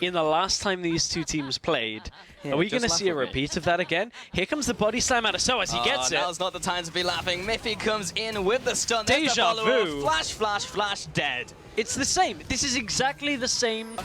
in the last time these two teams played. Yeah, are we going to see a repeat of that again? Here comes the body slam out of Soaz. He gets it. Now's not the time to be laughing. Mithy comes in with the stun. Deja vu. Flash, flash, flash, dead. It's the same. This is exactly the same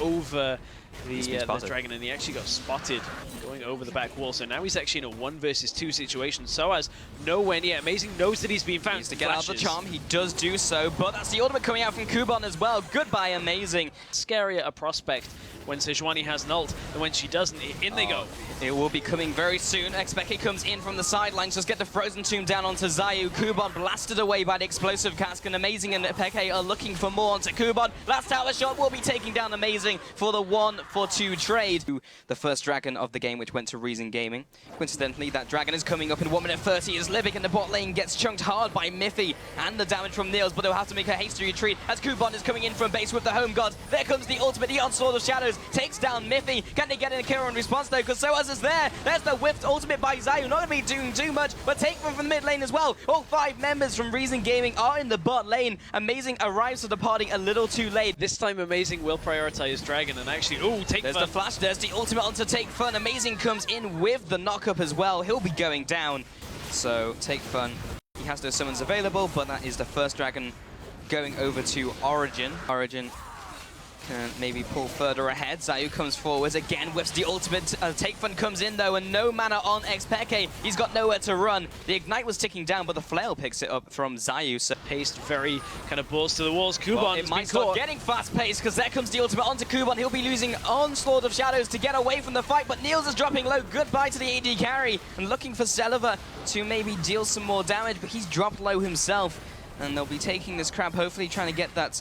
over the dragon, and he actually got spotted going over the back wall. So now he's actually in a 1 versus 2 situation. Soaz nowhere near. Amazing knows that he's being found. Needs to get out the charm. He does do so, but that's the ultimate coming out from Kubon as well. Goodbye, Amazing. Scarier a prospect when Sejuani has an ult than when she doesn't. In they go. It will be coming very soon. xPeke comes in from the sidelines, just get the Frozen Tomb down onto Xayoo. Kubon blasted away by the explosive cask, and Amazing and xPeke are looking for more onto Kubon. Last tower shot will be taking down Amazing for the 1-for-2 trade. The first dragon of the game, which went to Origen Gaming. Coincidentally, that dragon is coming up in 1 minute 30 as Libik in the bot lane gets chunked hard by Mithy and the damage from Niels, but they'll have to make a hasty retreat as Kubon is coming in from base with the home god. There comes the ultimate, the onslaught of shadows, takes down Mithy. Can they get in a kill in response though? Because Soaz is there. There's the whiffed ultimate by Xayoo. Not going to be doing too much, but Takefun from the mid lane as well. All 5 members from Origen Gaming are in the bot lane. Amazing arrives to the party a little too late. This time Amazing will prioritize Dragon and actually, Takefun. There's the flash, there's the ultimate onto Takefun. Amazing comes in with the knockup as well. He'll be going down. So Takefun, he has those summons available, but that is the first dragon going over to Origen. Origen can maybe pull further ahead. Xayoo comes forwards again, whips the ultimate. Takefun comes in though, and no mana on xPeke. He's got nowhere to run. The ignite was ticking down, but the flail picks it up from Xayoo. So paced very kind of balls to the walls. Kubon, well, it might start getting fast paced because there comes the ultimate onto Kubon. He'll be losing onslaught of shadows to get away from the fight, but Niels is dropping low. Goodbye to the AD carry and looking for Celaver to maybe deal some more damage, but he's dropped low himself, and they'll be taking this crab, hopefully trying to get that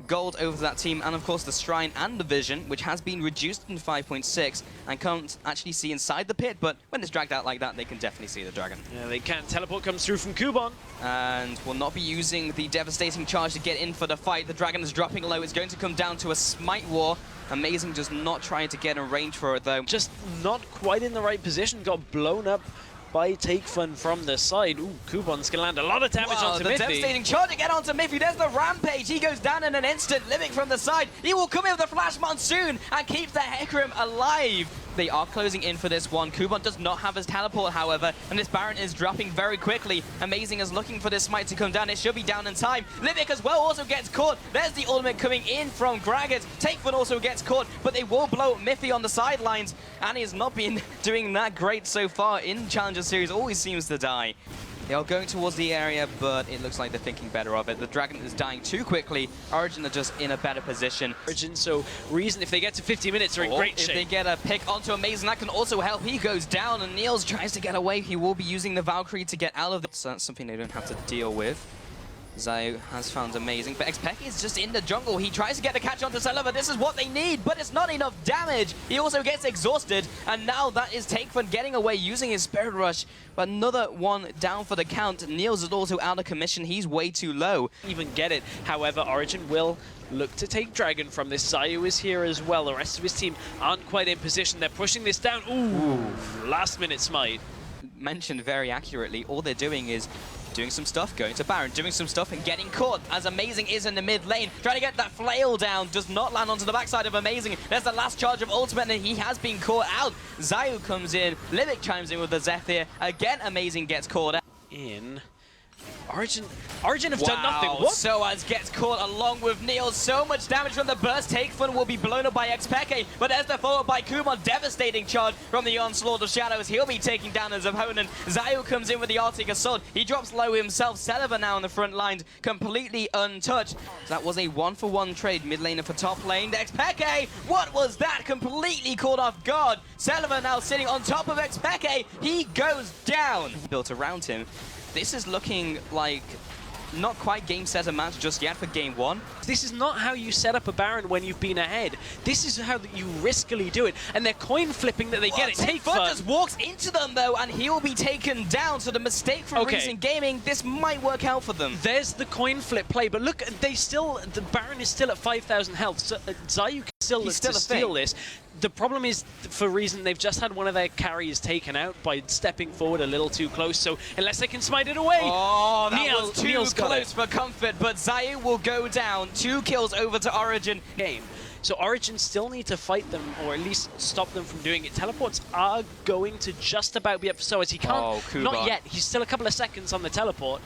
gold over that team, and of course the Shrine and the Vision, which has been reduced in 5.6 and can't actually see inside the pit, but when it's dragged out like that, they can definitely see the dragon. Yeah, they can. Teleport comes through from Kubon. And will not be using the devastating charge to get in for the fight. The dragon is dropping low. It's going to come down to a smite war. Amazing just not trying to get in range for it though. Just not quite in the right position. Got blown up by Takefun from the side. Kubon's gonna land a lot of damage onto Mithy. The devastating charge again onto Mithy. There's the rampage. He goes down in an instant. Libik from the side. He will come in with the flash monsoon and keeps the Hecarim alive. They are closing in for this one. Kubon does not have his teleport, however, and this Baron is dropping very quickly. Amazing is looking for this smite to come down. It should be down in time. Libik as well also gets caught. There's the ultimate coming in from Gragas. Takefun also gets caught, but they will blow Mithy on the sidelines, and he has not been doing that great so far in Challenger Series. Always seems to die. They are going towards the area, but it looks like they're thinking better of it. The dragon is dying too quickly. Origen are just in a better position. Origen, so Reason, if they get to 50 minutes, they're in great shape. If they get a pick onto Amazing, that can also help. He goes down, and Niels tries to get away. He will be using the Valkyrie to get out of this. So that's something they don't have to deal with. Xayoo has found Amazing, but xPeke is just in the jungle. He tries to get the catch onto Celaver. This is what they need, but it's not enough damage. He also gets exhausted, and now that is Takefun getting away using his Spirit Rush. But another one down for the count. Niels is also out of commission. He's way too low. Even get it. However, Origen will look to take Dragon from this. Xayoo is here as well. The rest of his team aren't quite in position. They're pushing this down. Ooh. Last minute smite. Mentioned very accurately, all they're doing is doing some stuff, going to Baron, doing some stuff and getting caught as Amazing is in the mid lane. Trying to get that flail down, does not land onto the backside of Amazing. There's the last charge of ultimate and he has been caught out. Xayoo comes in, Libik chimes in with the Zephyr. Again, Amazing gets caught out. Origen have done nothing. What? Soaz gets caught along with Niels. So much damage from the burst. Takefun will be blown up by xPeke, but there's the follow-up by Kubon. Devastating charge from the onslaught of shadows. He'll be taking down his opponent. Xayoo comes in with the Arctic Assault. He drops low himself. Celaver now in the front lines, completely untouched. That was a 1-for-1 trade. Mid laner for top lane. xPeke, what was that? Completely caught off guard. Celaver now sitting on top of xPeke. He goes down. Built around him. This is looking like not quite game set a match just yet for game 1. This is not how you set up a Baron when you've been ahead. This is how you riskily do it. And they're coin flipping that they get it. Takefun just walks into them though, and he will be taken down. So the mistake from Origen Gaming, this might work out for them. There's the coin flip play, but look, the Baron is still at 5,000 health. So Xayoo can still steal this. The problem is, for Reason, they've just had one of their carries taken out by stepping forward a little too close, so unless they can smite it away... Oh, that was too close for comfort, but Xayoo will go down. 2 kills over to Origen. Game. So Origen still need to fight them, or at least stop them from doing it. Teleports are going to just about be up for Soaz. He can't, not yet. He's still a couple of seconds on the teleport.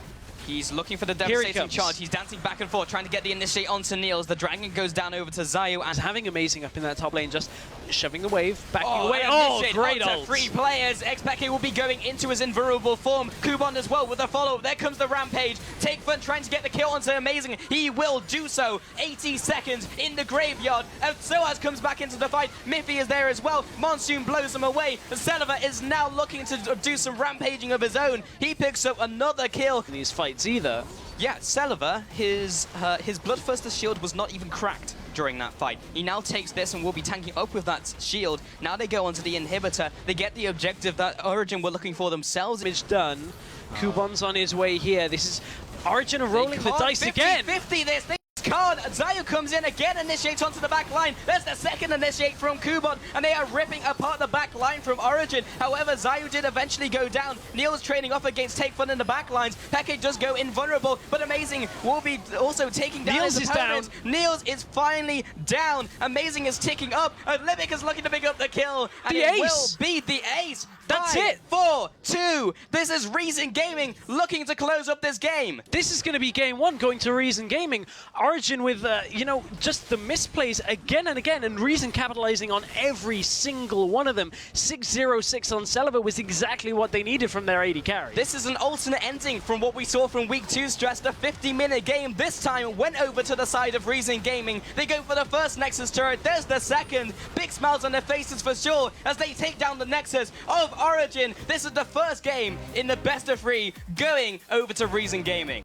He's looking for the devastating charge. He's dancing back and forth, trying to get the initiate onto Niels. The dragon goes down over to Xayoo, and he's having amazing up in that top lane, just shoving the wave, backing away. Oh, great ult. 3 players. xPeke will be going into his invulnerable form. Kubon as well with a follow-up. There comes the rampage. Takefun trying to get the kill onto Amazing. He will do so. 80 seconds in the graveyard. And Soaz comes back into the fight. Mithy is there as well. Monsoon blows him away. Celaver is now looking to do some rampaging of his own. He picks up another kill in these fights either. Yeah, Celaver, his Bloodthirster shield was not even cracked during that fight. He now takes this and will be tanking up with that shield. Now they go onto the inhibitor. They get the objective that Origen were looking for themselves. Damage done. Kubon's on his way here. This is Origen rolling the dice again. 50 this thing. Can't. Xayoo comes in again, initiates onto the back line. There's the second initiate from Kubon, and they are ripping apart the back line from Origen. However, Xayoo did eventually go down. Niels training off against Takefun in the back lines. Peke does go invulnerable, but Amazing will be also taking down Niels his opponent. Niels is finally down. Amazing is ticking up, and Libik is looking to pick up the kill. And the it ace. will be the ace. That's 5, it. 4, 2. This is Reason Gaming looking to close up this game. This is going to be game 1 going to Reason Gaming. Origen with, you know, just the misplays again and again, and Reason capitalizing on every single one of them. 6-0-6 on Celaver was exactly what they needed from their AD carry. This is an alternate ending from what we saw from Week 2 Stress. The 50-minute game this time went over to the side of Reason Gaming. They go for the first Nexus turret. There's the second. Big smiles on their faces for sure as they take down the Nexus of Origen. This is the first game in the best of 3 going over to Reason Gaming.